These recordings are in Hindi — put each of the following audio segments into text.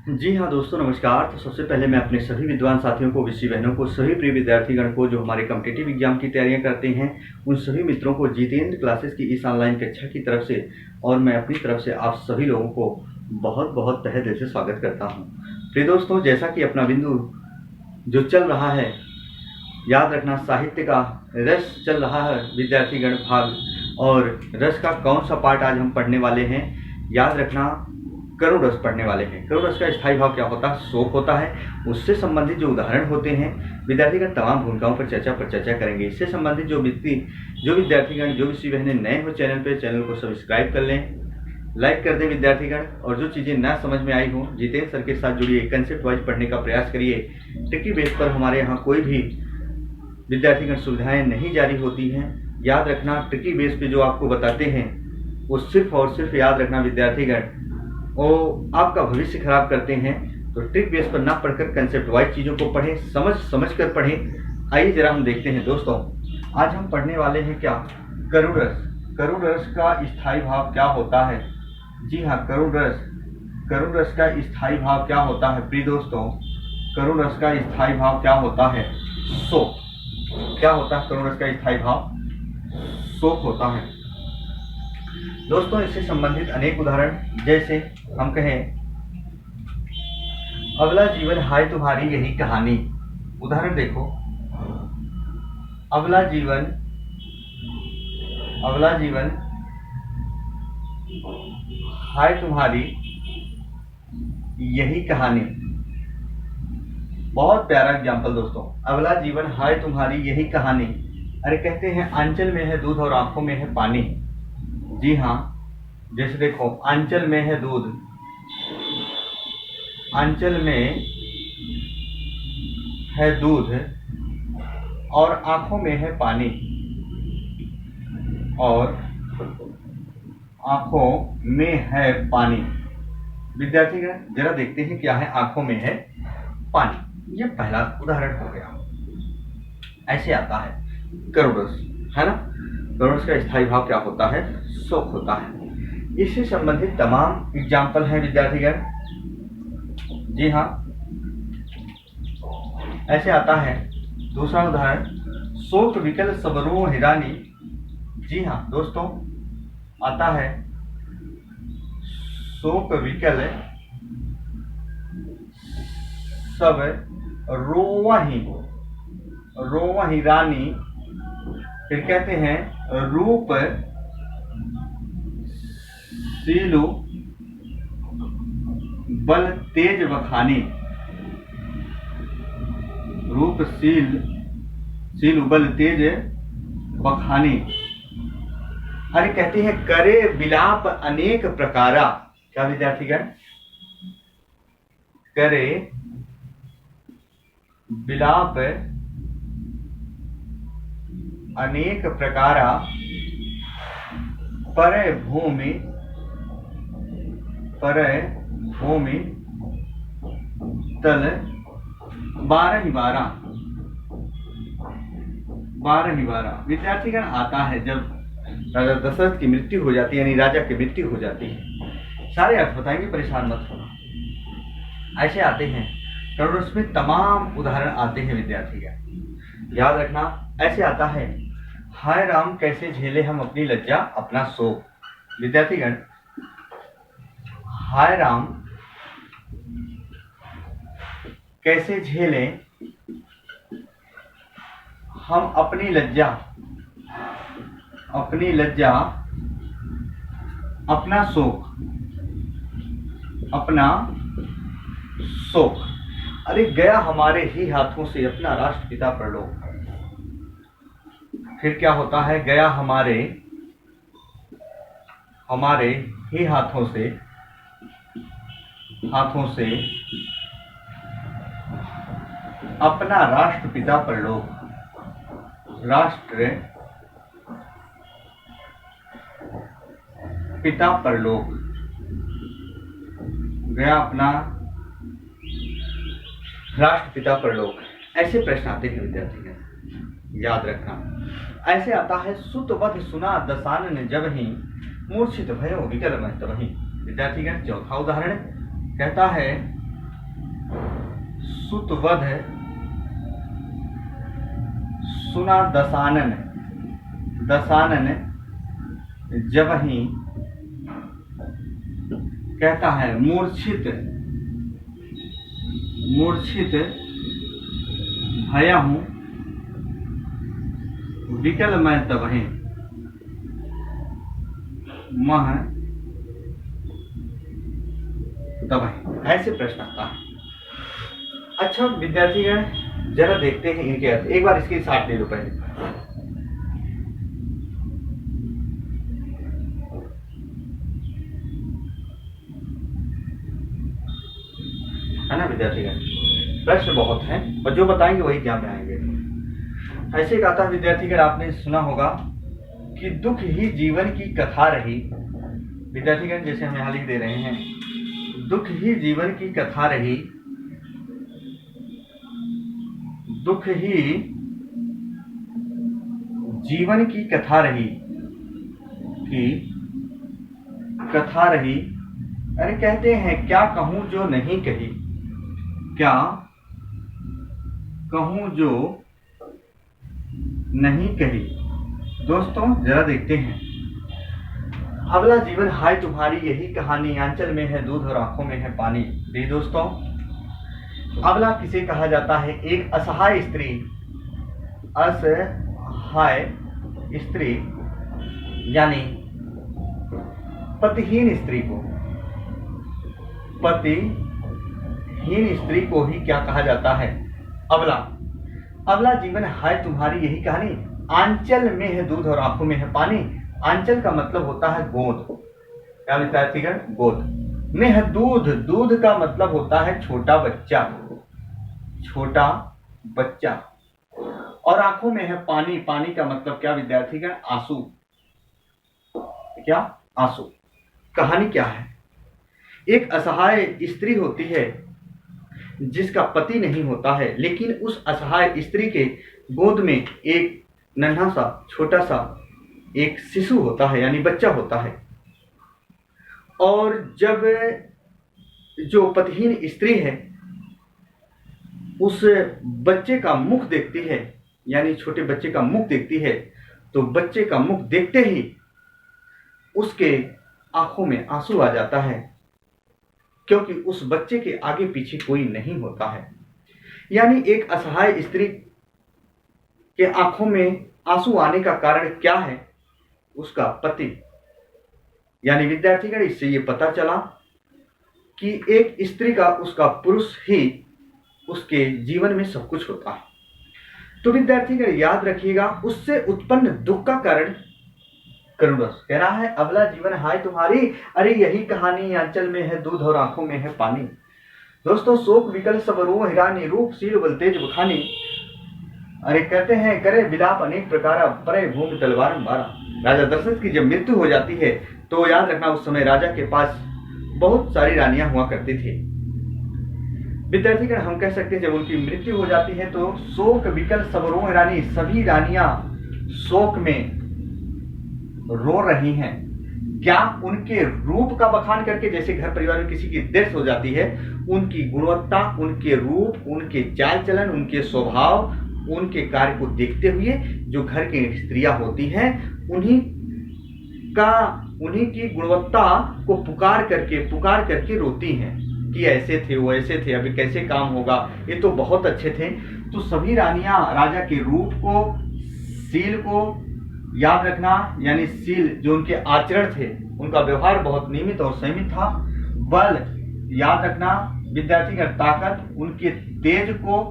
जी हाँ दोस्तों, नमस्कार। तो सबसे पहले मैं अपने सभी विद्वान साथियों को, विषय बहनों को, सभी प्रिय विद्यार्थीगण को जो हमारे कॉम्पिटिटिव एग्जाम की तैयारियां करते हैं, उन सभी मित्रों को जितेंद्र क्लासेस की इस ऑनलाइन कक्षा की तरफ से और मैं अपनी तरफ से आप सभी लोगों को बहुत बहुत तहे दिल से स्वागत करता हूँ। प्रिय दोस्तों, जैसा कि अपना बिंदु जो चल रहा है, याद रखना साहित्य का रस चल रहा है विद्यार्थीगण भाग, और रस का कौन सा पार्ट आज हम पढ़ने वाले हैं, याद रखना करुण रस पढ़ने वाले हैं। करुण रस का स्थायी भाव क्या होता है? शोक होता है। उससे संबंधित जो उदाहरण होते हैं, विद्यार्थीगण तमाम भूमिकाओं पर चर्चा करेंगे। इससे संबंधित जो विद्यार्थीगण जो विषय बहने नए हो चैनल को सब्सक्राइब कर लें, लाइक कर दें विद्यार्थीगण। और जो चीज़ें ना समझ में आई हो, जितेंद्र सर के साथ जुड़िए, कंसेप्ट वाइज पढ़ने का प्रयास करिए। ट्रिकी बेस पर हमारे यहाँ कोई भी विद्यार्थीगण सुविधाएं नहीं जारी होती हैं। याद रखना, ट्रिकी बेस पे जो आपको बताते हैं वो सिर्फ और सिर्फ याद रखना विद्यार्थीगण, वो आपका भविष्य खराब करते हैं। तो ट्रिक बेस पर ना पढ़कर कंसेप्ट वाइज चीज़ों को पढ़ें, समझ कर पढ़ें। आइए जरा हम देखते हैं दोस्तों, आज हम पढ़ने वाले हैं क्या? करुण रस। करुण रस का स्थायी भाव क्या होता है? जी हाँ, करुण रस का स्थायी भाव क्या होता है प्रिय दोस्तों? करुण रस का स्थायी भाव क्या होता है? शोक। क्या होता है करुण रस का स्थायी भाव? शोक होता है दोस्तों। इससे संबंधित अनेक उदाहरण, जैसे हम कहें अगला जीवन हाय तुम्हारी यही कहानी। उदाहरण देखो, अगला जीवन हाय तुम्हारी यही कहानी। बहुत प्यारा एग्जाम्पल दोस्तों, अगला जीवन हाय तुम्हारी यही कहानी। अरे कहते हैं आंचल में है दूध और आंखों में है पानी। जी हाँ, जैसे देखो, आंचल में है दूध, आंचल में है दूध और आंखों में है पानी, और आंखों में है पानी। विद्यार्थीगण जरा देखते हैं क्या है आंखों में है पानी। यह पहला उदाहरण हो गया। ऐसे आता है करुण रस, है ना? करुण रस का स्थायी भाव क्या होता है? शोक होता है। इससे संबंधित तमाम एग्जाम्पल हैं विद्यार्थीगण। जी हाँ, ऐसे आता है दूसरा उदाहरण, शोक विकल सबरो हिरानी। जी हाँ दोस्तों, आता है शोक विकल सब रोवहि रानी। फिर कहते हैं रूप सीलु बल तेज बखानी। रूप सीलु बल तेज बखानी। अरे कहते हैं करे विलाप अनेक प्रकारा। क्या विद्यार्थीगण? करे विलाप अनेक प्रकारा, परे भूमि तल 12 विद्यार्थीगण आता है जब राजा दशरथ की मृत्यु हो जाती है, यानी राजा की मृत्यु हो जाती है। सारे अर्थ बताएंगे, परेशान मत होना। ऐसे आते हैं करुण रस में तमाम उदाहरण आते हैं विद्यार्थीगण। याद रखना, ऐसे आता है हाय राम कैसे झेले हम अपनी लज्जा अपना शोक। विद्यार्थीगण, हाय राम कैसे झेले हम अपनी लज्जा अपना शोक। अरे गया हमारे ही हाथों से अपना राष्ट्रपिता परलोक। फिर क्या होता है? गया हमारे ही हाथों से अपना राष्ट्रपिता परलोक। राष्ट्र पिता परलोक गया अपना राष्ट्रपिता परलोक। ऐसे प्रश्न आते हैं विद्यार्थी, याद रखना। ऐसे आता है सुतवध सुना दसानन जबहि मूर्छित भयो विकल मह तबहि। विद्यार्थीगण, चौथा उदाहरण कहता है सुतवध सुना दसानन, दसानन जबहि कहता है मूर्छित, मूर्छित भया हूं विकल मैं तबहि मह तबहि। ऐसे प्रश्न आता है। अच्छा विद्यार्थीगण, जरा देखते हैं इनके अर्थ। एक बार इसके साथ ले लो पहले। है ना विद्यार्थीगण, प्रश्न बहुत हैं और जो बताएंगे वही ध्यान में आएंगे। ऐसे कहा था विद्यार्थीगण, आपने सुना होगा कि दुख ही जीवन की कथा रही। विद्यार्थीगण जैसे हम यहाँ लिख दे रहे हैं, दुख ही जीवन की कथा रही, दुख ही जीवन की कथा रही, की कथा रही। अरे कहते हैं क्या कहूं जो नहीं कही, क्या कहूं जो नहीं कही। दोस्तों जरा देखते हैं, अगला जीवन हाय तुम्हारी यही कहानी, आंचल में है दूध और आंखों में है पानी। जी दोस्तों, अगला किसे कहा जाता है? एक असहाय स्त्री, असहाय स्त्री यानी पतिहीन स्त्री को, पतिहीन स्त्री को ही क्या कहा जाता है? अबला। अबला जीवन हाय तुम्हारी यही कहानी, आंचल में है दूध और आंखों में है पानी। आंचल का मतलब होता है गोद, क्या विद्यार्थीगण? गोद में है दूध, दूध का मतलब होता है छोटा बच्चा, छोटा बच्चा। और आंखों में है पानी, पानी का मतलब क्या विद्यार्थीगण? आंसू, क्या? आंसू। कहानी क्या है? एक असहाय स्त्री होती है जिसका पति नहीं होता है, लेकिन उस असहाय स्त्री के गोद में एक नन्हा सा छोटा सा एक शिशु होता है, यानी बच्चा होता है। और जब जो पतिहीन स्त्री है उस बच्चे का मुख देखती है, यानी छोटे बच्चे का मुख देखती है, तो बच्चे का मुख देखते ही उसके आंखों में आंसू आ जाता है, क्योंकि उस बच्चे के आगे पीछे कोई नहीं होता है। यानी एक असहाय स्त्री के आंखों में आंसू आने का कारण क्या है? उसका पति। यानी विद्यार्थीगण इससे ये पता चला कि एक स्त्री का उसका पुरुष ही उसके जीवन में सब कुछ होता है। तो विद्यार्थीगण याद रखिएगा, उससे उत्पन्न दुख का कारण करुण रस। कह रहा है अबला जीवन हाय तुम्हारी, अरे यही कहानी, आंचल में है दूध और आंखों में है पानी। दोस्तों शोक विकल सब रोह हिरानी, रूप शील बल तेज बखानी। अरे कहते हैं करे विलाप अनेक प्रकार, परे भूमि तलवार मारा। राजा दशरथ की जब मृत्यु हो जाती है तो याद रखना उस समय राजा के पास बहुत सारी रानियां हुआ करती थी। विद्यार्थीगण हम कह सकते हैं जब उनकी मृत्यु हो जाती है तो शोक विकल सब रोह रानी, सभी रानियां शोक में रो रही हैं। क्या? उनके रूप का बखान करके, जैसे घर परिवार में किसी की डेथ हो जाती है, उनकी गुणवत्ता, उनके रूप, उनके चाल चलन, उनके स्वभाव, उनके कार्य को देखते हुए जो घर की स्त्रियां होती हैं उन्हीं की गुणवत्ता को पुकार करके रोती हैं कि ऐसे थे वो, ऐसे थे, अभी कैसे काम होगा, ये तो बहुत अच्छे थे। तो सभी रानियां राजा के रूप को, शील को याद रखना, यानी शील जो उनके आचरण थे, उनका व्यवहार बहुत नियमित और संयमित था। बल याद रखना विद्यार्थी का ताकत, उनके तेज को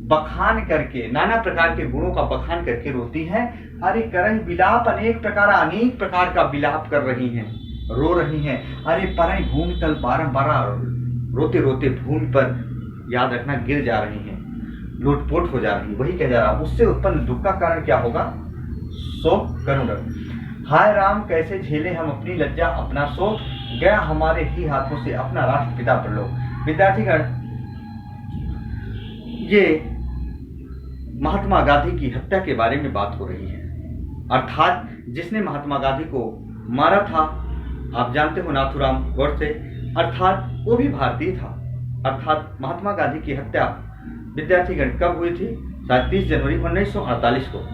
बखान करके, नाना प्रकार के गुणों का बखान करके रोती हैं। अरे करह विलाप अनेक प्रकार का विलाप कर रही हैं, रो रही हैं। अरे परह भूमि तल बारंबार रोते रोते भूमि पर याद रखना गिर जा रही हैं, लूटपोट हो जा रही है। वही कह जा रहा, उससे उत्पन्न दुख का कारण क्या होगा? शोक करुण। हाय राम कैसे झेले हम अपनी लज्जा अपना शोक, गया हमारे ही हाथों से अपना राष्ट्रपिता परलोक। विद्यार्थीगण ये महात्मा गांधी की हत्या के बारे में बात हो रही है। अर्थात जिसने महात्मा गांधी को मारा था, आप जानते हो, नाथूराम गोडसे, अर्थात वो भी भारतीय था। अर्थात महात्मा गांधी की हत्या विद्यार्थीगण कब हुई थी? शायद 30 जनवरी 1948 को।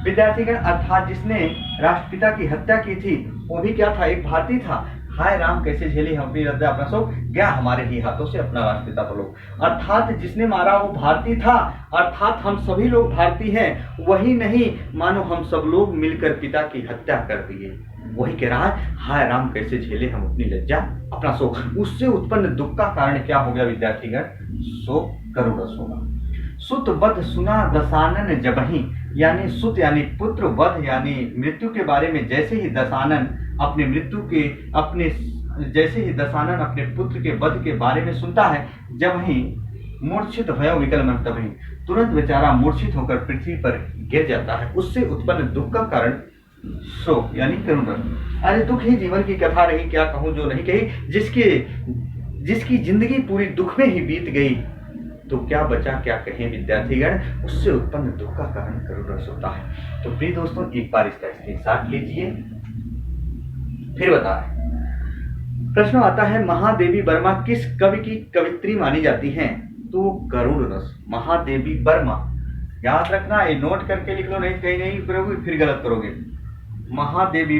विद्यार्थीगण अर्थात जिसने राष्ट्रपिता की हत्या की थी वो भी क्या था? एक भारतीय था। हाय राम कैसे झेली हम अपनी लज्जा, अपना शोक, गया हमारे ही हाथों से अपना राष्ट्रपिता पर लोग। अर्थात जिसने मारा वो भारतीय था, अर्थात हम सभी लोग भारतीय हैं। वही नहीं, मानो हम सब लोग मिलकर पिता की हत्या कर दिए। वही कह रहा है, हाय राम कैसे झेले हम अपनी लज्जा, अपना शोक। उससे उत्पन्न दुख का कारण क्या हो गया विद्यार्थीगण? शोक करुण रस होगा। सुत वध सुना दशानन जबहि, यानी सुत यानी पुत्र, वध यानी मृत्यु के बारे में जैसे ही दशानन अपने पुत्र के वध के बारे में सुनता है, जब ही मूर्छित भयो विकल तभी, तुरंत बेचारा मूर्छित होकर पृथ्वी पर गिर जाता है। उससे उत्पन्न दुख का कारण शोक यानी करुण रस। अरे दुख ही जीवन की कथा रही, क्या कहूं जो नहीं कही। जिसकी जिंदगी पूरी दुख में ही बीत गई, तो क्या बचा क्या कहें विद्यार्थीगण। उससे उत्पन्न दुख का कारण करुण रस होता है। तो प्रिय दोस्तों, एक बार इसका स्क्रीनशॉट लीजिए, फिर बता रहे। प्रश्न आता है, महादेवी वर्मा किस कवि की कवित्री मानी जाती हैं? तो करुण रस, महादेवी वर्मा। याद रखना, ये नोट करके लिख लो, नहीं कहीं नहीं करोगे फिर गलत करोगे। महादेवी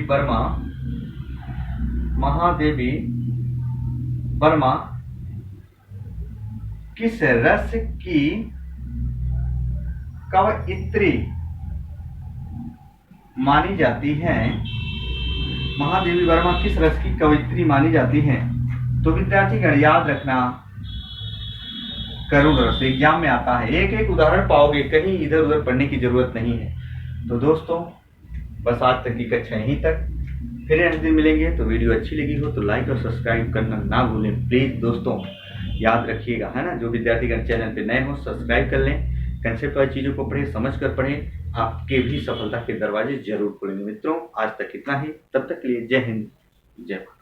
वर्मा किस रस की कवयित्री मानी जाती हैं? महादेवी वर्मा किस रस की कवयित्री मानी जाती हैं? तो विद्यार्थीगण याद रखना, करुण रस एग्जाम में आता है। एक एक उदाहरण पाओगे, कहीं इधर उधर पढ़ने की जरूरत नहीं है। तो दोस्तों, बस आज तक की कक्षा यहीं तक। फिर नेक्स्ट दिन मिलेंगे। तो वीडियो अच्छी लगी हो तो लाइक और सब्सक्राइब करना ना भूलें प्लीज दोस्तों, याद रखिएगा, है ना। जो विद्यार्थीगण चैनल पे नए हो सब्सक्राइब कर लें। कंसेप्ट वाली चीजों को पढ़ें, समझ कर पढ़ें, आपके भी सफलता के दरवाजे जरूर खुलेंगे। मित्रों, आज तक इतना ही। तब तक के लिए जय हिंद, जय भारत।